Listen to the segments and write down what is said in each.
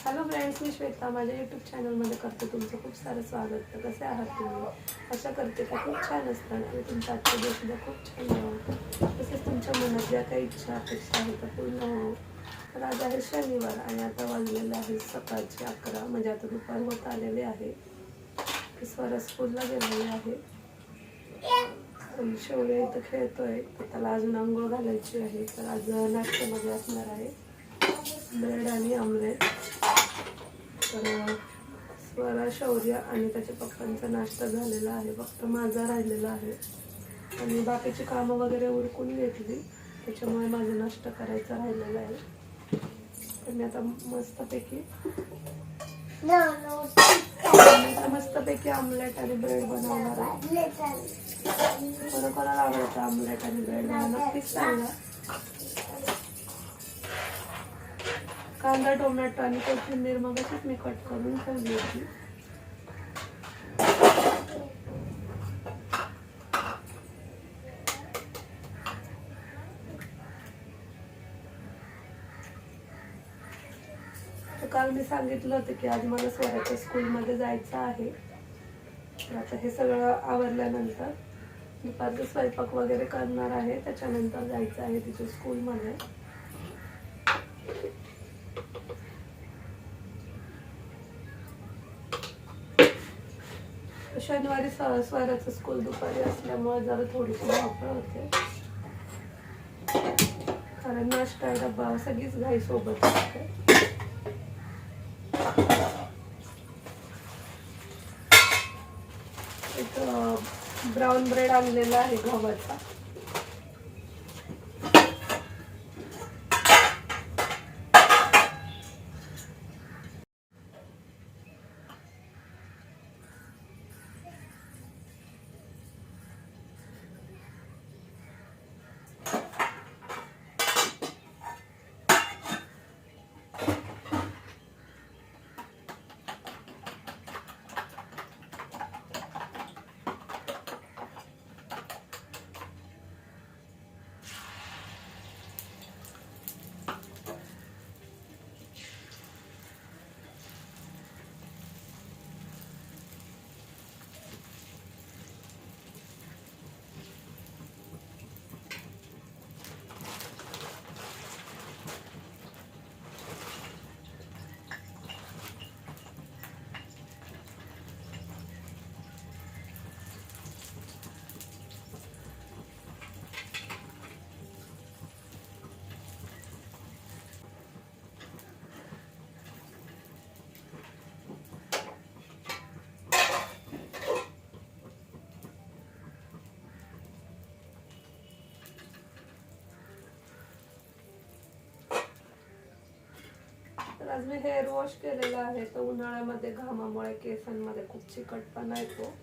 Hello friends, मी श्वेता माझ्या YouTube चॅनलमध्ये करते तुमचं खूप सारं स्वागत. तर कसे आहात तुम्ही? आशा करते का खूप छान असतात आणि तुमचा आजचा दिवससुद्धा खूप छान जावं. तसेच तुमच्या मनात ज्या काही इच्छा अपेक्षा आहेत त्या पूर्ण हो. तर आज आहे शनिवार आणि आता वाजलेले आहे सकाळचे 11, म्हणजे आता दुपार होत आलेले आहे. स्वरा स्कूलला गेलेले आहे आणि शौर्य इथं खेळतोय. तर त्याला अजून आंघोळ घालायची आहे. तर आज नाश्त्यामध्ये असणार आहे ब्रेड आणि आमलेट. तर स्वरा, शौर्य आणि त्याच्या पप्पांचा नाश्ता झालेला आहे, फक्त माझा राहिलेला आहे आणि बाकीची कामं वगैरे उरकून घेतली, त्याच्यामुळे माझा नाश्ता करायचा राहिलेला आहे. तर मी आता मस्तपैकी आमलेट आणि ब्रेड बनवणार आहे. कोणाला आवडतं आमलेट आणि ब्रेड? नक्कीच सांगा. कांदा, टोमॅटो आणि कोथिंबीर मगाशीच मी कट करून ठेवली होती. तर काल मी सांगितलं होतं की आज मला स्वराच्या स्कूलमध्ये जायचं आहे. तर आता हे सगळं आवरल्यानंतर दुपारचा स्वयंपाक वगैरे करणार आहे, त्याच्यानंतर जायचं आहे तिच्या स्कूलमध्ये. शनिवारी स्वराचं स्कूल दुपारी असल्यामुळे जरा थोडीशी धावपळ होते, कारण नाश्ता डब्बा सगळीच घाई सोबत असते. एक ब्राऊन ब्रेड आणलेला आहे गव्हाचा. तर आज मी हेअर वॉश केलेला आहे. तर उन्हाळ्यामध्ये घामामुळे केसांमध्ये खूप चिकटपणा येतो.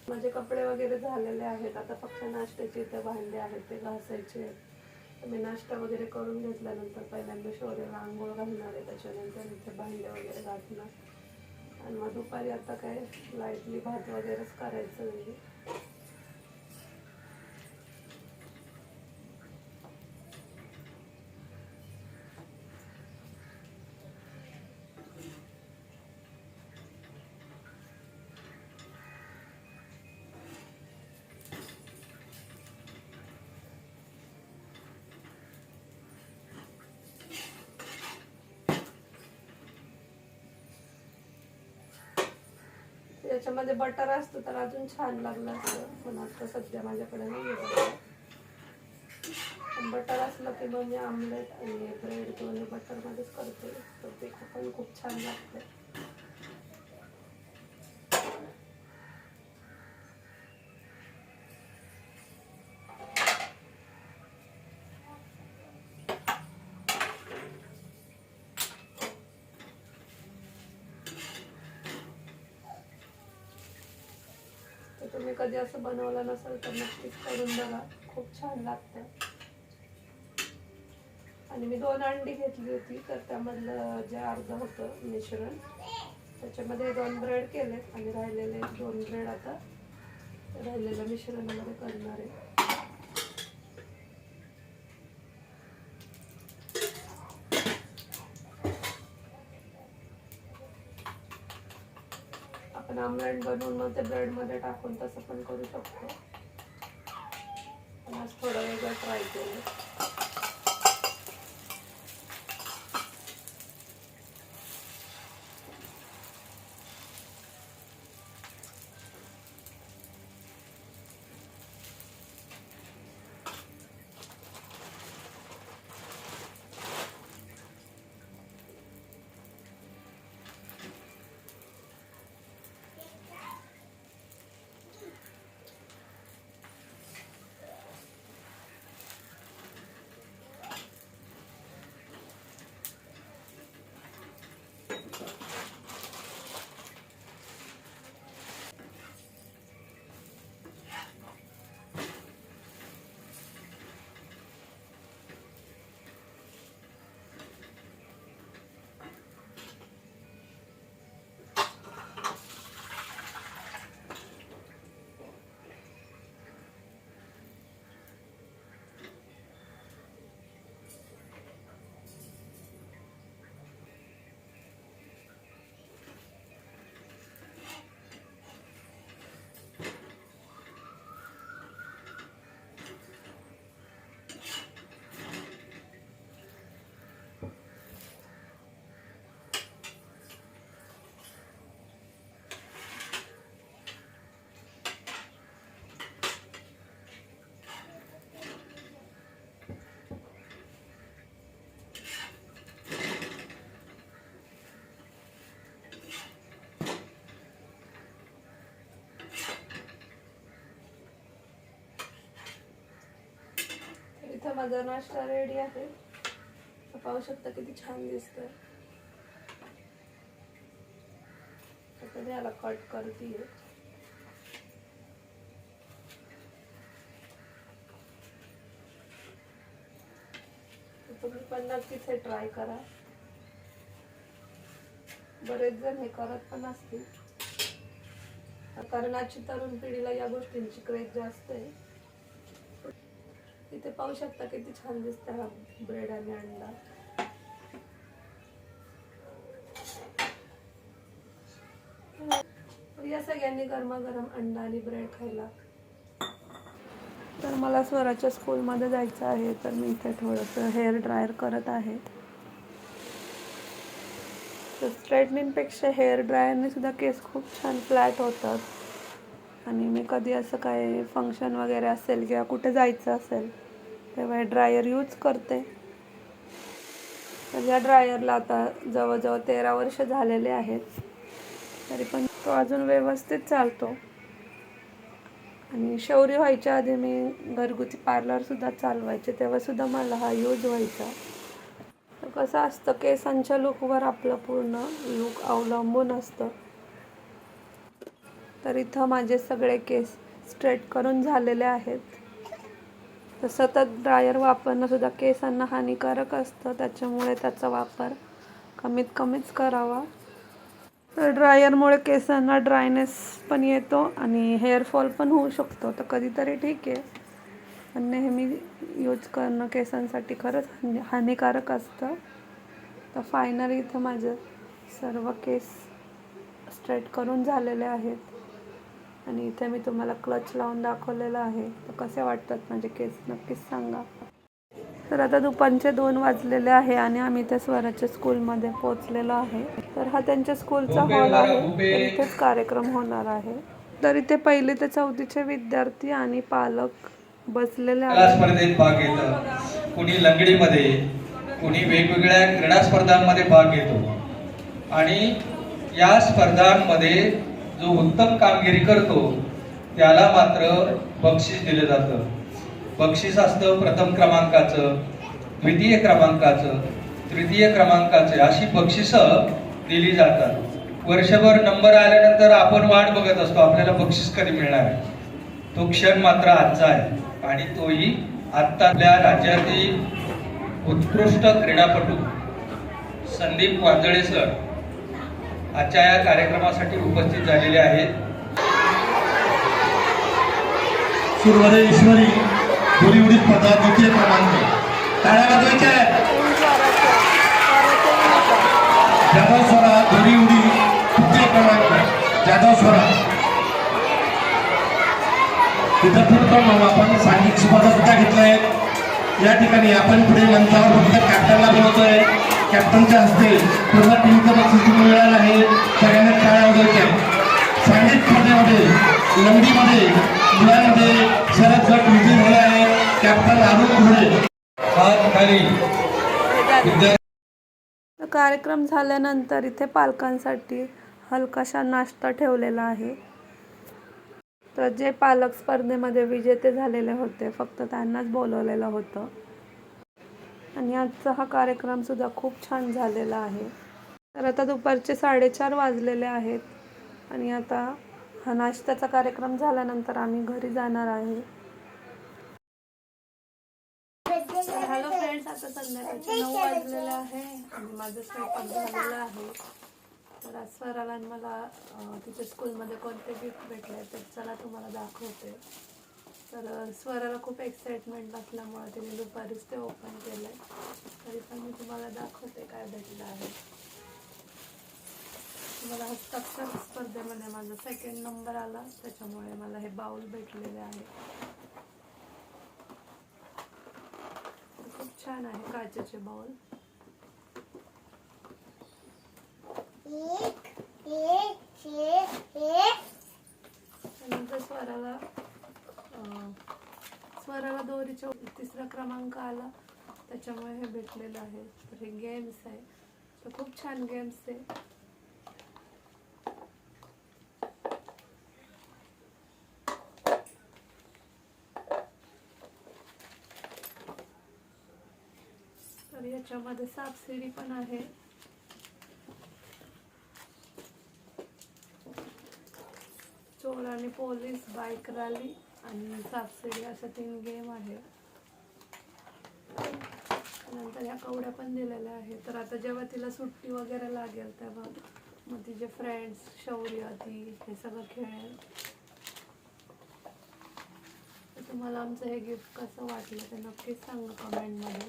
माझे कपडे वगैरे झालेले आहेत. आता फक्त नाश्त्याचे इथे भांडे आहेत ते घासायचे आहेत. तर मी नाश्ता वगैरे करून घेतल्यानंतर पहिल्यांदा शौर्याला आंघोळ घालणार आहे, त्याच्यानंतर इथे भांडे वगैरे घासणार आणि मग दुपारी आता काय लाईटली भात वगैरेच करायचं आहे. याच्यामध्ये बटर असतं तर अजून छान लागलं असतं, पण आता सध्या माझ्याकडे नाही आहे. बटर असलं की मग मी आमलेट आणि ब्रेड दोन्ही बटरमध्येच करते, तर ते पण खूप छान लागतं. तुम्ही कधी असं बनवलं नसेल तर नक्कीच करून बघा, खूप छान लागतं. आणि मी 2 अंडी घेतली होती, तर त्यामधलं जे अर्ध होतं मिश्रण त्याच्यामध्ये 2 ब्रेड केलेत आणि राहिलेले 2 ब्रेड आता राहिलेल्या मिश्रणामध्ये करणार आहे. आपण आमलेट बनवून मग ते ब्रेडमध्ये टाकून तसं पण करू शकतो. पण आज थोडं वेगळं ट्राय केलं. इथं माझा नाश्ता रेडी आहे. पाहू शकता किती छान दिसतोय. आता याला कट करते. तुम्ही पण नक्कीच हे ट्राय करा. बरेच जण हे करत पण असतील, कारण आजची तरुण पिढीला या गोष्टींची क्रेज जास्त आहे. इथे पाहू शकता किती छान दिसतं हा ब्रेड आणि अंडा. या सगळ्यांनी गरमागरम अंडा आणि ब्रेड खायला. तर मला स्वराच्या स्कूलमध्ये जायचं आहे, तर मी इथे थोडंसं हेअर ड्रायर करत आहे. तर स्ट्रेटनिंगपेक्षा हेअर ड्रायरने सुद्धा केस खूप छान फ्लॅट होतात. आणि मी कधी असं काय फंक्शन वगैरे असेल किंवा कुठे जायचं असेल तेव्हा ड्रायर यूज करते. तर या ड्रायरला आता जवळजवळ 13 वर्ष झालेले आहेत, तरी पण तो अजून व्यवस्थित चालतो. आणि शौर्य व्हायच्या आधी मी घरगुती पार्लरसुद्धा चालवायचे, तेव्हासुद्धा मला हा यूज व्हायचा. तर कसं असतं, केसांच्या लुकवर आपलं पूर्ण लुक अवलंबून असतं. तर इथं माझे सगळे केस स्ट्रेट करून झालेले आहेत. तर सतत ड्रायर वापरणं सुद्धा केसांना हानिकारक असतं, त्याच्यामुळे त्याचा वापर कमीत करावा. तर ड्रायरमुळे केसांना ड्रायनेस पण येतो आणि हेअरफॉल पण होऊ शकतो. तर कधीतरी ठीक आहे, पण नेहमी यूज करणं केसांसाठी खरंच हानिकारक असतं. तर फायनली इथं माझं सर्व केस स्ट्रेट करून झालेले आहेत. आणि इथे मी तुम्हाला क्लच लावून दाखवलेलं आहे. तर कसे वाटतात माझे केस नक्कीच सांगा. तर आता दुपारचे 2 वाजलेले आहे आणि आम्ही त्या स्वराच्या स्कूलमध्ये पोहोचलेलो आहे. तर हा त्यांच्या स्कूलचा हॉल आहे, तर इथेच कार्यक्रम होणार आहे. तर इथे 1ली ते 4थीचे विद्यार्थी आणि पालक बसलेले आहेत. स्पर्धेत भाग घेतात, कुणी लंगडीमध्ये, कुणी वेगवेगळ्या क्रीडा स्पर्धांमध्ये भाग घेतो. आणि या स्पर्धांमध्ये जो उत्तम कामगिरी करतो त्याला मात्र बक्षीस दिलं जातं. बक्षीस असतं प्रथम क्रमांकाचं, द्वितीय क्रमांकाचं, तृतीय क्रमांकाचं, अशी बक्षिसं दिली जातात. वर्षभर नंबर आल्यानंतर आपण वाट बघत असतो आपल्याला बक्षीस कधी मिळणार आहे. तो क्षण मात्र आजचा आहे आणि तोही आत्ता आपल्या राज्यातील उत्कृष्ट क्रीडापटू संदीप वांजळे सर आजच्या या कार्यक्रमासाठी उपस्थित झालेले आहेत. सुरवरेश्वरी दोरी उडी स्पर्धा द्वितीय क्रमांक. टाळ्या वाजवायच्या आहेत. जाधव स्वरा दोरी उडी तृतीय क्रमांक. जाधव स्वरा इथं पुढे आपण सांघिक स्पर्धा सुद्धा घेतलाय. या ठिकाणी आपण पुढे मंचावर फक्त कॅप्टनला बोलवतोय. कॅप्टनच्या हस्ते पूर्ण टीमचं बक्षीस मिळालं आहे. सगळ्यांना टाळ्या वाजवायच्या आहेत. सांघिक स्पर्धेमध्ये लंगडीमध्ये मुलांमध्ये शरद गट विजयी झाला आहे. कॅप्टन अरुण घोडे. हात खाली. कार्यक्रम झाल्यानंतर इथे पालकांसाठी हलकाशा नाश्ता ठेवलेला आहे. तर जे पालक स्पर्धेमध्ये विजेते झालेले होते फक्त त्यांनाच बोलवलेलं होतं. आणि आजचा हा कार्यक्रम सुद्धा खूप छान झालेला आहे. तर आता दुपारचे 4:30 वाजलेले आहेत आणि आता हा नाश्त्याचा कार्यक्रम झाल्यानंतर आम्ही घरी जाणार आहे. हॅलो फ्रेंड्स, आता संध्याकाळचे 9 वाजलेले आहे आणि माझं स्वयंपाक झालेला आहे. तर आज स्वराला आणि मला तिच्या स्कूलमध्ये कोणते गिफ्ट भेटले तर चला तुम्हाला दाखवते. तर स्वराला खूप एक्साइटमेंट असल्यामुळे तिने दुपारीच ते ओपन केलं. तरी पण मी तुम्हाला दाखवते काय भेटलं आहे. मला हस्ताक्षर स्पर्धेमध्ये माझा 2nd नंबर आला, त्याच्यामुळे मला हे बाउल भेटलेले आहे. खूप छान आहे काचेचे बाउल. त्यानंतर स्वराला दोरीचा 3रा क्रमांक आला, त्याच्यामुळे हे भेटलेलं आहे. तर हे गेम्स आहे, तर खूप छान गेम्स आहे. तर याच्यामध्ये सापशिडी पण आहे. चोर आणि पोलीस, बाईक रॅली आणि सापशिडी अशा 3 गेम आहे. नंतर ह्या कवड्या पण दिलेल्या आहे. तर आता जेव्हा तिला सुट्टी वगैरे लागेल तेव्हा मग तिचे फ्रेंड्स, शौर्य, ती हे सगळं खेळेल. तर तुम्हाला आमचं हे गिफ्ट कसं वाटलं ते नक्कीच सांगा कमेंटमध्ये.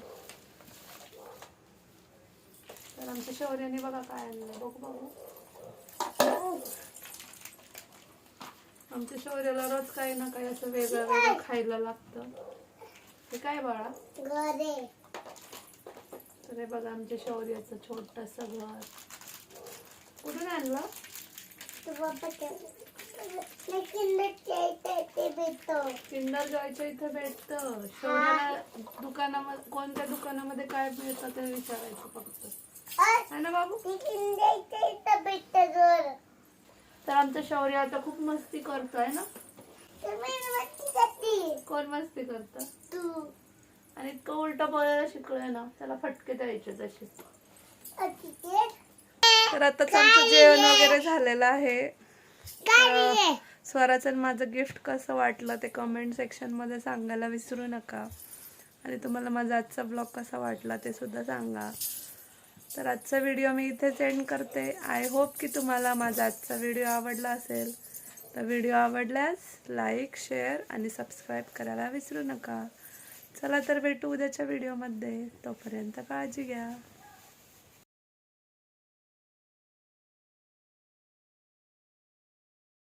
तर आमच्या शौर्याने बघा काय आणलं, बघू. आमच्या शौर्याला रोज काही ना काही असं वेगळं खायला लागतं. हे काय बाळा? तर हे बघा आमच्या शौर्याचं छोटंसं घर. कुठून आणलं? किंडर जॉयच्या इथे भेटतं. शौर्याला दुकानामध्ये, कोणत्या दुकानामध्ये काय मिळतं ते विचारायचं फक्त, है ना बाबू? तर आमचं शौर्य आता खूप मस्ती करतोय ना. कोण मस्ती करतं? तू. आणि इतकं उलट बोलायला शिकलोय ना, त्याला फटके द्यायचे तसे. तर आताच आमचं जेवण वगैरे झालेलं आहे. स्वराचं माझं गिफ्ट कसं वाटलं ते कमेंट सेक्शन मध्ये सांगायला विसरू नका. आणि तुम्हाला माझा आजचा ब्लॉग कसा वाटला ते सुद्धा सांगा. तर आजचा व्हिडिओ मी इथेच एंड करते. आय होप की तुम्हाला माझा आजचा व्हिडिओ आवडला असेल. तर व्हिडिओ आवडल्यास लाईक, शेअर आणि सबस्क्राईब करायला विसरू नका. चला तर भेटू उद्याच्या व्हिडिओमध्ये. तोपर्यंत काळजी घ्या.